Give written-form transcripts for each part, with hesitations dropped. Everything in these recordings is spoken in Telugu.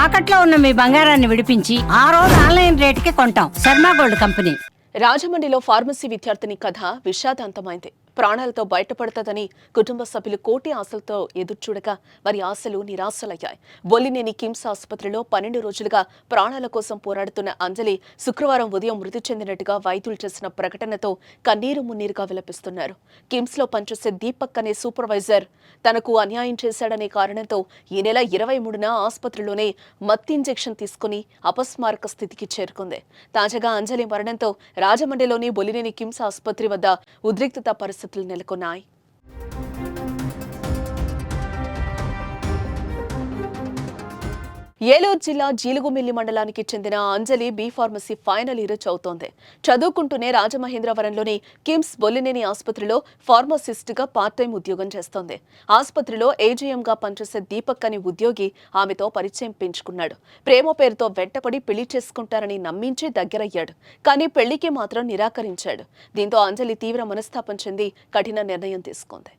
తాకట్లో ఉన్న మీ బంగారాన్ని విడిపించి ఆ రోజు ఆన్లైన్ రేటుకి కొంటాం. Sharma gold company. రాజమండ్రిలో ఫార్మసీ విద్యార్థిని కథ విషాదాంతమైంది. ప్రాణాలతో బయటపడతాదని కుటుంబ సభ్యులు కోటి ఆశలతో ఎదుర్చూడగా వారి ఆశలు నిరాశలయ్యాయి. బొల్లినేని కిమ్స్ ఆసుపత్రిలో 12 రోజులుగా ప్రాణాల కోసం పోరాడుతున్న అంజలి శుక్రవారం ఉదయం మృతి చెందినట్టుగా వైద్యులు చేసిన ప్రకటనతో కన్నీరు మున్నీరుగా విలపిస్తున్నారు. కిమ్స్ లో పనిచేసే దీపక్ అనే సూపర్వైజర్ తనకు అన్యాయం చేశాడనే కారణంతో ఈ నెల 23న ఆసుపత్రిలోనే మత్తు ఇంజెక్షన్ తీసుకుని అపస్మారక స్థితికి చేరుకుంది. తాజాగా అంజలి మరణంతో రాజమండ్రిలోని బొల్లినేని కిమ్స్ ఆసుపత్రి వద్ద ఉద్రిక్తత పరిస్థితులు నెలకొన్నాయి. ఏలూరు జిల్లా జీలుగుమిల్లి మండలానికి చెందిన అంజలి బి ఫార్మసీ ఫైనల్ ఇయర్ చదువుతోంది. చదువుకుంటూనే రాజమహేంద్రవరంలోని కిమ్స్ బొల్లినేని ఆసుపత్రిలో ఫార్మసిస్ట్గా పార్ట్ టైం ఉద్యోగం చేస్తోంది. ఆసుపత్రిలో ఏజీఎంగా పనిచేసే దీపక్ అనే ఉద్యోగి ఆమెతో పరిచయం పెంచుకున్నాడు. ప్రేమ పేరుతో వెంటపడి పెళ్లి చేసుకుంటారని నమ్మించి దగ్గరయ్యాడు. కానీ పెళ్లికి మాత్రం నిరాకరించాడు. దీంతో అంజలి తీవ్ర మనస్తాపం చెంది కఠిన నిర్ణయం తీసుకుంది.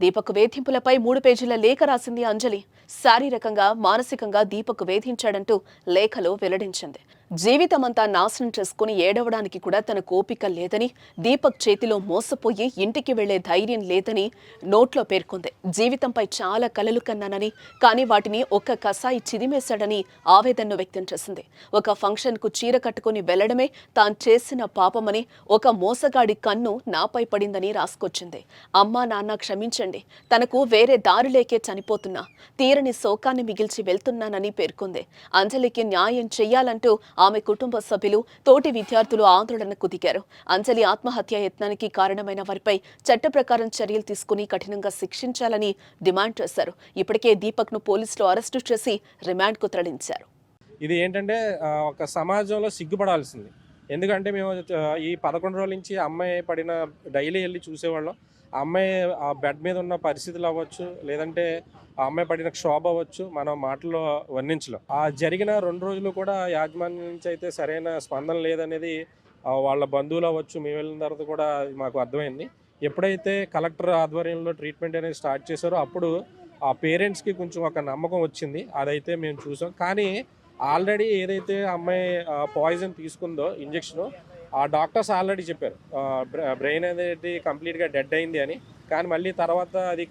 దీపక్ వేధింపులపై 3 పేజీల లేఖ రాసింది అంజలి. శారీరకంగా, మానసికంగా దీపక్ వేధించాడంటూ లేఖలో వెల్లడించింది. జీవితమంతా నాశనం చేసుకుని ఏడవడానికి కూడా తన ఓపిక లేదని, దీపక్ చేతిలో మోసపోయి ఇంటికి వెళ్లే ధైర్యం లేదని నోట్లో పేర్కొంది. జీవితంపై చాలా కలలు కన్నానని, కానీ వాటిని ఒక్క కసాయి చిదిమేశాడని ఆవేదనను వ్యక్తం చేసింది. ఒక ఫంక్షన్కు చీర కట్టుకుని వెళ్లడమే తాను చేసిన పాపమని, ఒక మోసగాడి కన్ను నాపై పడిందని రాసుకొచ్చింది. అమ్మా నాన్న క్షమించండి, తనకు వేరే దారి లేకే చనిపోతున్నా, తీరని శోకాన్ని మిగిల్చి వెళ్తున్నానని పేర్కొంది. అంజలికి న్యాయం చెయ్యాలంటూ ఆమె కుటుంబ సభ్యులు, తోటి విద్యార్థులు ఆందోళనకు దిగారు. అంజలి ఆత్మహత్య యత్నానికి కారణమైన వారిపై చట్ట ప్రకారం చర్యలు తీసుకుని కఠినంగా శిక్షించాలని డిమాండ్ చేశారు. ఇప్పటికే దీపక్ ను పోలీసులు అరెస్టు చేసి రిమాండ్కు తరలించారు. ఇది ఏంటంటే ఒక సమాజంలో సిగ్గుపడాల్సింది. ఎందుకంటే మేము ఈ 11 రోజుల నుంచి అమ్మాయి పడిన డైలీ వెళ్ళి చూసేవాళ్ళం. ఆ అమ్మాయి ఆ బెడ్ మీద ఉన్న పరిస్థితులు అవ్వచ్చు, లేదంటే ఆ అమ్మాయి పడిన క్షోభ అవ్వచ్చు, మనం మాటల్లో వర్ణించలేం. ఆ జరిగిన 2 రోజులు కూడా యాజమాన్యం నుంచి అయితే సరైన స్పందన లేదనేది వాళ్ళ బంధువులు అవ్వచ్చు, మేము వెళ్ళిన తర్వాత కూడా మాకు అర్థమైంది. ఎప్పుడైతే కలెక్టర్ ఆధ్వర్యంలో ట్రీట్మెంట్ అనేది స్టార్ట్ చేశారో అప్పుడు ఆ పేరెంట్స్కి కొంచెం ఒక నమ్మకం వచ్చింది. అదైతే మేము చూసాం. కానీ ఆల్రెడీ ఏదైతే అమ్మాయి పాయిజన్ తీసుకుందో ఇంజెక్షన్, ఆ డాక్టర్స్ ఆల్రెడీ చెప్పారు బ్రెయిన్ అనేది కంప్లీట్గా డెడ్ అయింది అని. కానీ మళ్ళీ తర్వాత అది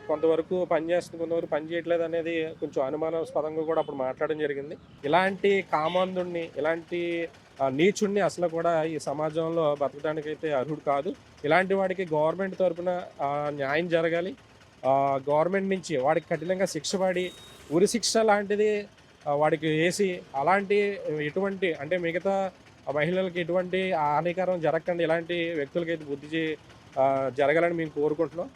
కొంతవరకు పనిచేస్తుంది, కొంతవరకు పని చేయట్లేదు అనేది కొంచెం అనుమానాస్పదంగా కూడా అప్పుడు మాట్లాడడం జరిగింది. ఇలాంటి కామాంధుడిని, ఇలాంటి నీచుడిని అసలు కూడా ఈ సమాజంలో బతకడానికైతే అర్హుడు కాదు. ఇలాంటి వాడికి గవర్నమెంట్ తరఫున న్యాయం జరగాలి. గవర్నమెంట్ నుంచి వాడికి కఠినంగా శిక్ష పడి, ఉరి శిక్ష లాంటిది వాడికి వేసి, అలాంటి ఎటువంటి అంటే మిగతా మహిళలకి ఎటువంటి హానికరం జరగకుండా ఇలాంటి వ్యక్తులకైతే బుద్ధి జరగాలని మేము కోరుకుంటున్నాం.